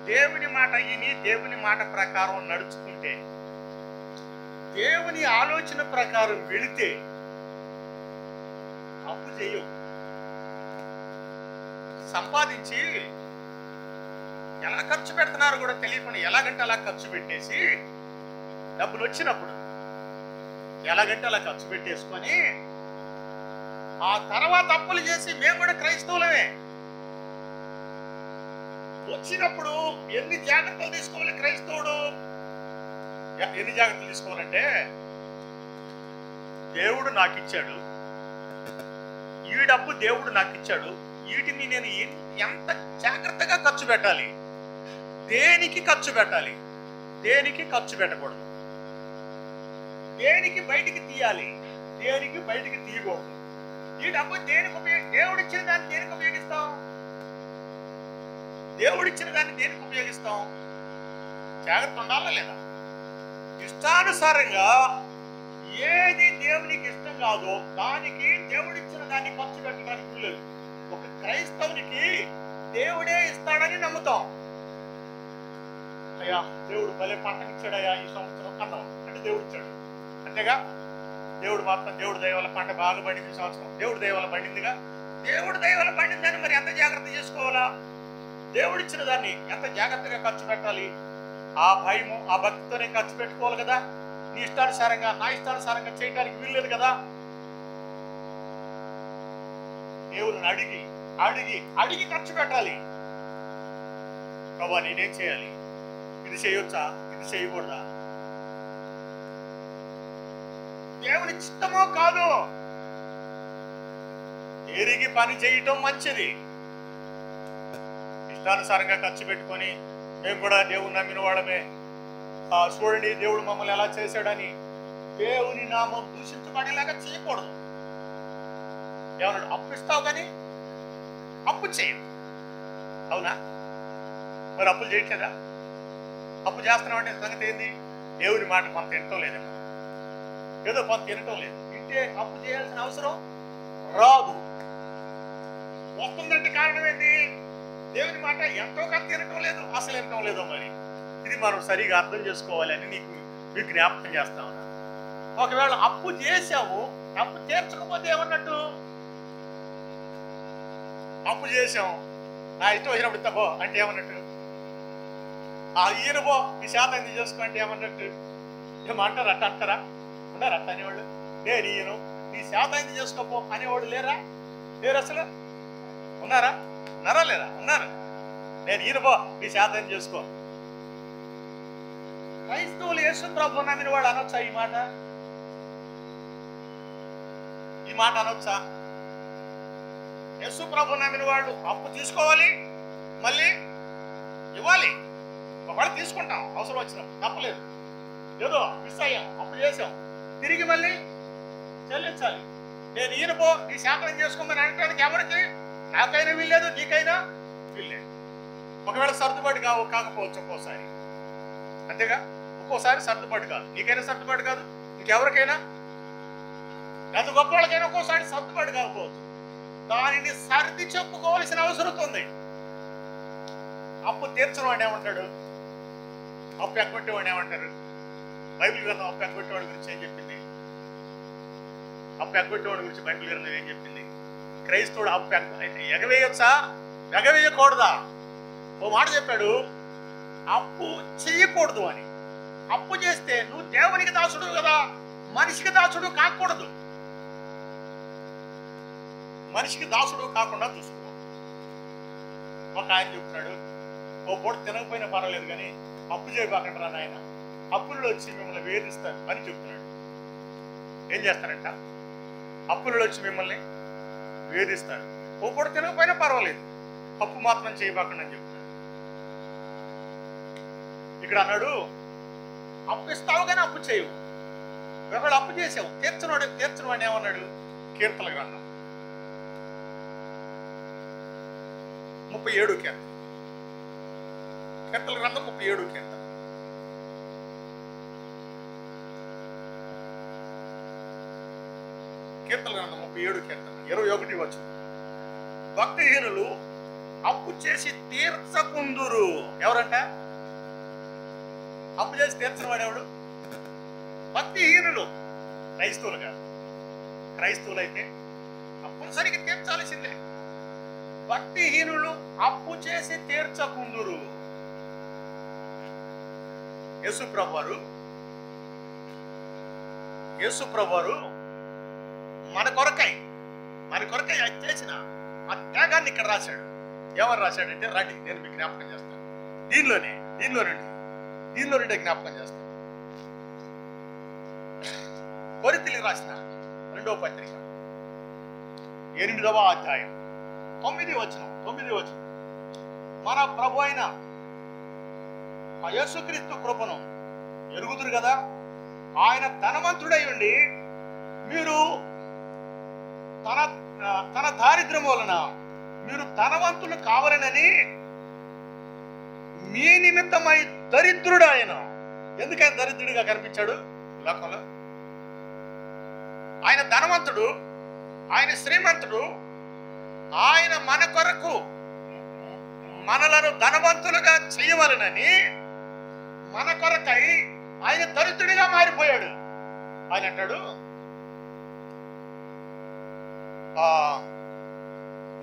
దేవుని మాట విని దేవుని మాట ప్రకారం నడుచుకుంటే దేవుని ఆలోచన ప్రకారం వెళితే అప్పు చేయవు. సంపాదించి ఎలా ఖర్చు పెడుతున్నారు కూడా తెలియకుండా ఎలాగంటే అలా ఖర్చు పెట్టేసి, డబ్బులు వచ్చినప్పుడు ఎలాగంటే అలా ఖర్చు పెట్టేసుకొని ఆ తర్వాత అప్పులు చేసి మేము కూడా క్రైస్తవులమే. వచ్చినప్పుడు ఎన్ని జాగ్రత్తలు తీసుకోవాలి క్రైస్తవుడు? ఎన్ని జాగ్రత్తలు తీసుకోవాలంటే, దేవుడు నాకు ఇచ్చాడు, ఈ డబ్బు దేవుడు నాకు ఇచ్చాడు, వీటిని నేను ఎంత జాగ్రత్తగా ఖర్చు పెట్టాలి, దేనికి ఖర్చు పెట్టాలి, దేనికి ఖర్చు పెట్టకూడదు, దేనికి బయటికి తీయాలి, దేనికి బయటికి తీయకూడదు. ఈ డబ్బు దేనికి దేవుడు ఇచ్చిన దాన్ని దేనికి ఉపయోగిస్తాం? దేవుడిచ్చిన దాన్ని దేనికి ఉపయోగిస్తాం? జాగ్రత్త ఉండాలా లేదా? ఇష్టానుసారంగా ఏది దేవునికి ఇష్టం కాదో దానికి దేవుడిచ్చిన దాన్ని ఖర్చు పెట్టడానికి వీల్లేదు. ఒక క్రైస్తవునికి దేవుడే ఇస్తాడని నమ్ముతాం. అయ్యా దేవుడు భలే పంటనిచ్చాడయ్యా ఈ సంవత్సరం అన్నాం అంటే దేవుడు ఇచ్చాడు అంతేగా. దేవుడు మాత్రం దేవుడు దయ వల్ల పంట బాగా పండింది సంవత్సరం, దేవుడు దయ వల్ల పండిందిగా. దేవుడు దయ వల్ల పండిందని మరి ఎంత జాగ్రత్త చేసుకోవాలా? దేవుడిచ్చిన దాన్ని ఎంత జాగ్రత్తగా ఖర్చు పెట్టాలి? ఆ భయము ఆ భక్తితోనే ఖర్చు పెట్టుకోవాలి కదా. నీ ఇష్టానుసారంగా నా ఇష్టానుసారంగా చేయడానికి వీల్లేదు కదా. దేవుని అడిగి అడిగి అడిగి ఖర్చు పెట్టాలి. ప్రభా నేనేం చేయాలి, ఇది చేయొచ్చా, ఇది చేయకూడదా, దేవుని చిత్తమో కాదు, ఎరిగి పని చేయటం మంచిది. ఇష్టానుసారంగా ఖర్చు పెట్టుకొని మేము కూడా దేవుని నమ్మిన వాళ్ళమే, చూడండి దేవుడు మమ్మల్ని ఎలా చేశాడని దేవుని నామం దూషించబడేలాగా చేయకూడదు. ఏమన్నాడు? అప్పు ఇస్తావు కానీ అప్పు చేయవు. అవునా? మరి అప్పులు చేయట్లేదా? అప్పు చేస్తున్నాం అంటే సంగతి ఏంది? దేవుని మాట కొంత తినటం లేదేమో, ఏదో కొంత తినటం లేదు. ఇంటే అప్పు చేయాల్సిన అవసరం రాదు. వస్తుందంటే కారణం ఏంటి? దేవుని మాట ఎంతో కొంత తినటం లేదు, అసలు వినటం లేదో. మరి ఇది మనం సరిగా అర్థం చేసుకోవాలని మీకు జ్ఞాపకం చేస్తా ఉన్నా. ఒకవేళ అప్పు చేసాము, అప్పు తీర్చకపోతే ఏమన్నట్టు? అప్పు చేసాం, నా ఇష్టం వచ్చినప్పుడు ఇస్తాబో అంటే ఏమన్నట్టు? ఆ ఈయనబో ఈ శాతం ఎందుకు చేసుకో అంటే ఏమన్నట్టు? ఏమంటారు? అట్ట అంటారా? ఉన్నారు అట్ట అనేవాళ్ళు. నేను ఈయను నీ శాతం ఎందుకు చేసుకోపో అనేవాళ్ళు లేరా? లేరు అసలు. ఉన్నారా? ఉన్నారా లేరా? ఉన్నారు. నేను ఈయనబో నీ శాతం చేసుకో. క్రైస్తవులు యేసు ప్రభు నమ్మిన వాళ్ళు అనొచ్చా ఈ మాట? ఈ మాట అనొచ్చా? యేసు ప్రభు నమ్మిన వాళ్ళు అప్పు తీసుకోవాలి, మళ్ళీ ఇవ్వాలి. ఒకవేళ తీసుకుంటాం అవసరం వచ్చినప్పుడు, తప్పలేదు. ఏదో మిస్ అయ్యాం, అప్పు చేసాం, తిరిగి మళ్ళీ చెల్లించాలి. నేను ఈయనపో నీ శాతం చేసుకోమని అనడానికి ఎవరికి? నాకైనా వీల్లేదు, నీకైనా వీల్లేదు. ఒకవేళ సర్దుబాటు కాకపోవచ్చు ఒక్కోసారి, అంతేగా. ఒక్కోసారి సర్దుబాటు కాదు, నీకైనా సర్దుబాటు కాదు, ఇంకెవరికైనా, గత గొప్ప వాళ్ళకైనా ఒక్కోసారి సర్దుబాటు కాకపోవచ్చు. దానిని సర్ది చెప్పుకోవాల్సిన అవసరం ఉంది. అప్పు తీర్చడం వాడు ఏమంటాడు? అప్పు ఎగ్గొట్టేవాడు ఏమంటారు? బైబిల్ గ్రంథం అప్పు ఎగ్గొట్టేవాడి గురించి ఏం చెప్పింది? అప్పు ఎగ్గొట్టేవాడి గురించి బైబిల్ గ్రంథం ఏం చెప్పింది? క్రైస్తవుడు అప్పు ఎగవేయొచ్చా, ఎగవేయకూడదా? ఓ మాట చెప్పాడు, అప్పు చెయ్యకూడదు అని. అప్పు చేస్తే నువ్వు దేవునికి దాసుడు కదా, మనిషికి దాసుడు కాకూడదు. మనిషికి దాసుడు కాకుండా చూసుకో. ఒక ఆయన చెప్తున్నాడు, ఓ పూట తినకపోయినా పర్వాలేదు కానీ అప్పు చేయబాకంటారా నాయన, అప్పులలో వచ్చి మిమ్మల్ని వేధిస్తారు అని చెప్తున్నాడు. ఏం చేస్తారంట? అప్పులలో వచ్చి మిమ్మల్ని వేధిస్తారు. ఓ పూట తినకపోయినా పర్వాలేదు, అప్పు మాత్రం చేయబాకండి అని చెప్తున్నాడు. ఇక్కడ అన్నాడు, అప్పు ఇస్తావు కానీ అప్పు చేయవు. ఒకవేళ అప్పు చేసావు, తీర్చను అని ఏమన్నాడు? కీర్తన గ్రంథం 37 కీర్తన. కీర్తన గ్రంథం 37 కీర్తన. కీర్తన గ్రంథం 37 కీర్తన 21 వచనం. భక్తిహీనులు అప్పు చేసి తీర్చకుందురు. ఎవరంట? అప్పు చేసి తీర్చిన వాడేవాడు? భక్తిహీనులు క్రైస్తవులు కాదు. క్రైస్తవులైతే తప్పనిసరిగా తీర్చాల్సిందే. భక్తిహీనులు అప్పు చేసి తీర్చకుందురు. యేసు ప్రభువారు మన కొరకై అది చేసిన ఆ త్యాగాన్ని ఇక్కడ రాశాడు. ఎవరు రాశాడంటే, రండి నేను మీకు జ్ఞాపకం చేస్తాను. దీనిలో నుండి జ్ఞాపకం చేస్తాను. కొరింథీయులకు రాసిన 2వ పత్రిక 8వ అధ్యాయం 9వ వచనం. మన ప్రభు అయిన ఆ యేసుక్రీస్తు కృపను ఎరుగుదురు కదా, ఆయన ధనవంతుడై ఉండి మీరు తన దారిద్ర్యం వలన మీరు ధనవంతులు కావాలనని మీ నిమిత్తమై దరిద్రుడు ఆయన. ఎందుకని దరిద్రుడిగా కనిపించాడు లోకంలో? ఆయన ధనవంతుడు, ఆయన శ్రీమంతుడు. ఆయన మన కొరకు మనలను ధనవంతులుగా చేయవలనని మన కొరకై ఆయన దరిద్రుడిగా మారిపోయాడు. ఆయన అంటాడు,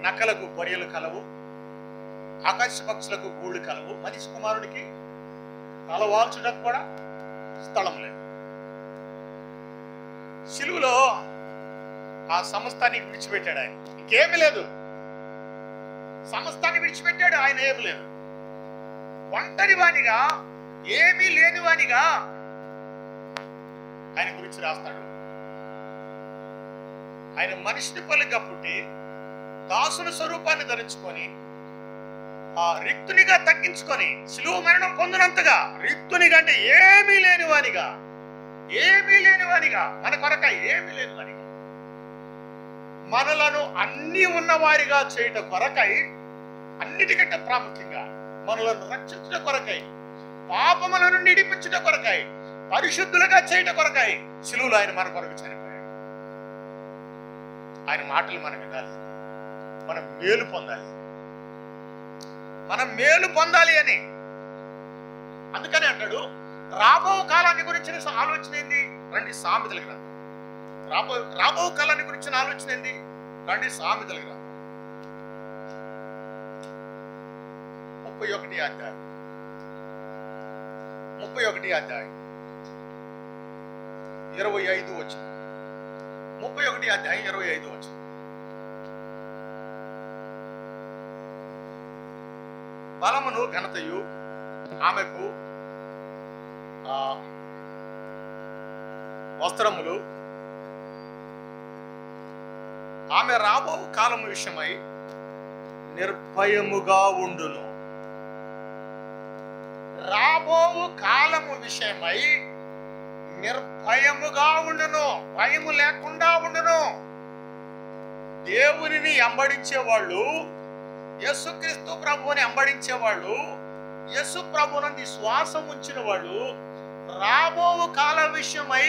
నక్కలకు బొరియలు కలవు, ఆకాశ పక్షులకు గూళ్ళు కలవు, మనిషి కుమారుడికి తలవాల్చడానికి కూడా స్థలం లేదు. శిలువలో ఆ సమస్తాన్ని విడిచిపెట్టాడు. ఆయన ఇంకేమీ లేదు. సమస్తాన్ని విడిచిపెట్టాడు. ఆయన ఏమి లేదు. ఒంటరి వానిగా, ఏమీ లేని వానిగా ఆయన గురించి రాస్తాడు. ఆయన మనిషిని పోలికగా పుట్టి దాసుని స్వరూపాన్ని ధరించుకొని ఆ రిక్తునిగా తగ్గించుకొని శిలువ మరణం పొందినంతగా రిక్తునిగా అంటే ఏమీ లేనివానిగా మన కొరకై ఏమీ లేనివానిగా మనలను అన్ని ఉన్నవారిగా చేయట కొరకై, అన్నిటికంటే ప్రాముఖ్యంగా మనలను రక్షించట కొరకై, పాపముల నుండి విడిపించట కొరకై, పరిశుద్ధులుగా చేయట కొరకై శిలువలో ఆయన మన కొరకు చనిపోయాడు. ఆయన మాటలు మనం వినాలి. మనం మేలు పొందాలి అని. అందుకని అంటాడు, రాబో కాలాన్ని గురించిన ఆలోచన ఏంది? రండి సామెతల గ్రంథం. రాబో కాలాన్ని గురించిన ఆలోచన ఏంది? రండి సామెతల గ్రంథం 31వ అధ్యాయం 25 వచనం. 31వ అధ్యాయం 25 వచనం. బలమును ఘనతయు ఆమెకు వస్త్రములు, ఆమె రాబో కాలము విషయమై నిర్భయముగా ఉండును. రాబో కాలము విషయమై నిర్భయముగా ఉండును, భయము లేకుండా ఉండును. దేవునిని వెంబడించేవాళ్ళు, యేసుక్రీస్తు ప్రభువుని వెంబడించేవాళ్ళు, యేసు ప్రభువునందు శ్వాసం ఉంచిన వాళ్ళు రాబో కాల విషయమై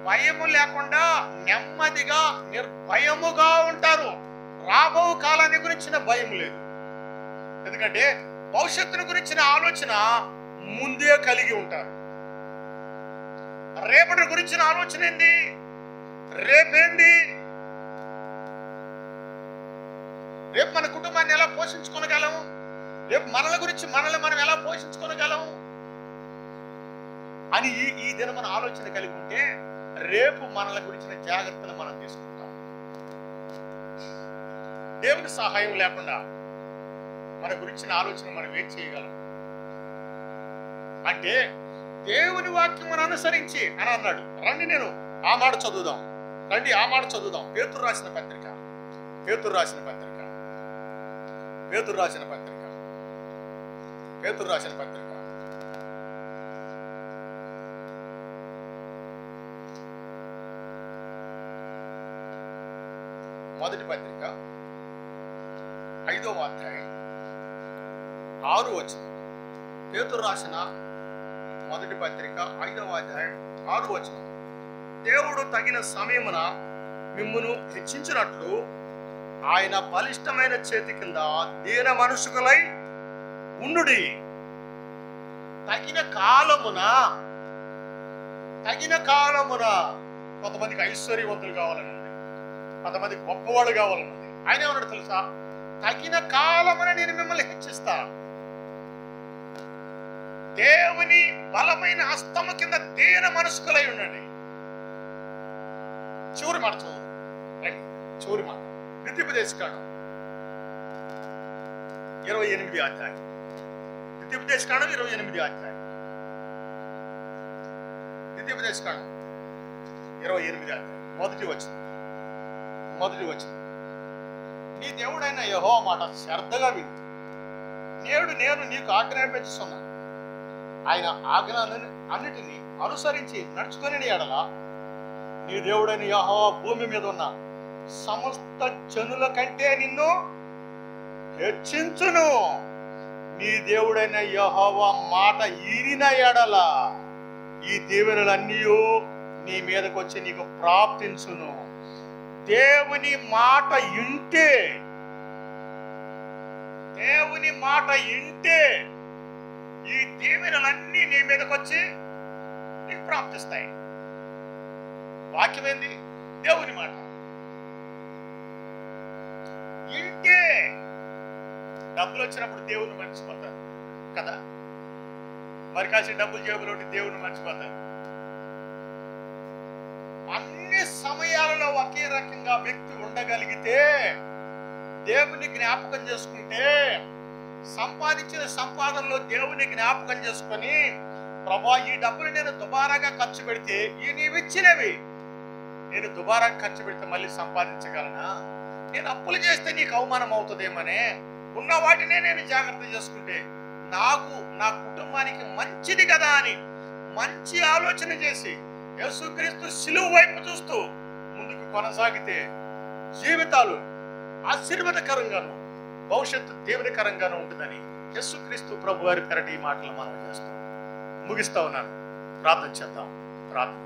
భయము లేకుండా నెమ్మదిగా నిర్భయముగా ఉంటారు. రాబో కాలాన్ని గురించిన భయం లేదు. ఎందుకంటే భవిష్యత్తును గురించిన ఆలోచన ముందే కలిగి ఉంటారు. రేపటి గురించిన ఆలోచన ఏంది? రేపేంది? రేపు మన కుటుంబాన్ని ఎలా పోషించుకోగలము? రేపు మనల గురించి మనల్ని మనం ఎలా పోషించుకోగలము అని ఈ దిన మన ఆలోచన కలిగి ఉంటే రేపు మనల గురించిన జాగ్రత్తలు మనం తీసుకుంటాం. దేవుని సహాయం లేకుండా మన గురించిన ఆలోచన మనం ఏం చేయగలం అంటే, దేవుని వాక్యమును అనుసరించి అని అన్నాడు. రండి నేను ఆ మాట చదువుదాం. పేతురు రాసిన పత్రిక మొదటి పత్రిక 5వ అధ్యాయం 6వ వచనం. పేతురు రాసిన మొదటి పత్రిక 5వ అధ్యాయం 6వ వచనం. దేవుడు తగిన సమయమున మిమ్మును హెచ్చించినట్లు ఆయన బలిష్టమైన చేతి కింద దీన మనుషులై ఉండుడి. తగిన తగిన కాలమున. కొంతమందికి ఐశ్వర్యవంతులు కావాలని ఉంది, కొంతమందికి గొప్పవాళ్ళు కావాలని ఉంది. ఆయన ఏమన్నాడు తెలుసా? తగిన కాలమున నేను మిమ్మల్ని హెచ్చిస్తా. దేవుని బలమైన హస్తము కింద దీన మనస్కులై ఉండండి. చివరి మాట చదువు, చివరి మాట ద్వితీయోపదేశకాండం 28 అధ్యాయం. ద్వితీయోపదేశకాండం 28 అధ్యాయం. ద్వితీయోపదేశకాండం 28 అధ్యాయం మొదటి వచనం. నీ దేవుడైన యెహోవా మాట శ్రద్ధగా విను. నేడు నేను నీకు ఆజ్ఞాపించుచున్నాను. ఆయన ఆజ్ఞలను అన్నిటినీ అనుసరించి నడుచుకొని ఎడల నీ దేవుడైన యెహోవా భూమి మీద ఉన్న సమస్త జనుల కంటే నిన్ను హెచ్చించును. నీ దేవుడైన యెహోవా మాట ఈరిన ఎడల ఈ దీవెనలన్నీ నీ మీదకి వచ్చి నీకు ప్రాప్తించును. దేవుని మాట ఇంటే ఈ దీవెనలన్నీ నీ మీదకి వచ్చి నీకు ప్రాప్తిస్తాయి. వాక్యం ఏంది? దేవుని మాట ఇంటే. డబ్బులు వచ్చినప్పుడు దేవుని మర్చిపోతారు కదా, మరి కాసి డబ్బులు జేబులో దేవుని మర్చిపోతారు. అన్ని సమయాలలో ఒకే రకంగా వ్యక్తి ఉండగలిగితే, దేవుని జ్ఞాపకం చేసుకుంటే, సంపాదించిన సంపాదనలో దేవుని జ్ఞాపకం చేసుకొని, ప్రభా ఈ డబ్బులు నేను దుబారాగా ఖర్చు పెడితే, ఈ నీవిచ్చినవి నేను దుబారా ఖర్చు పెడితే మళ్ళీ సంపాదించగలనా? నేను అప్పులు చేస్తే నీకు అవమానం అవుతుందేమనే, ఉన్న వాటినే నేను జాగ్రత్త చేసుకుంటే నాకు నా కుటుంబానికి మంచిది కదా అని మంచి ఆలోచన చేసి యేసుక్రీస్తు శిలువ వైపు చూస్తూ ముందుకు కొనసాగితే జీవితాలు ఆశీర్వాదకరంగాను భవిష్యత్తు దీవెనకరంగాను ఉంటుందని యేసుక్రీస్తు ప్రభు వారి పేరట ఈ మాటలు మనం చేస్తాం. ముగిస్తా ఉన్నాను. ప్రార్థన చేద్దాం. ప్రార్థన.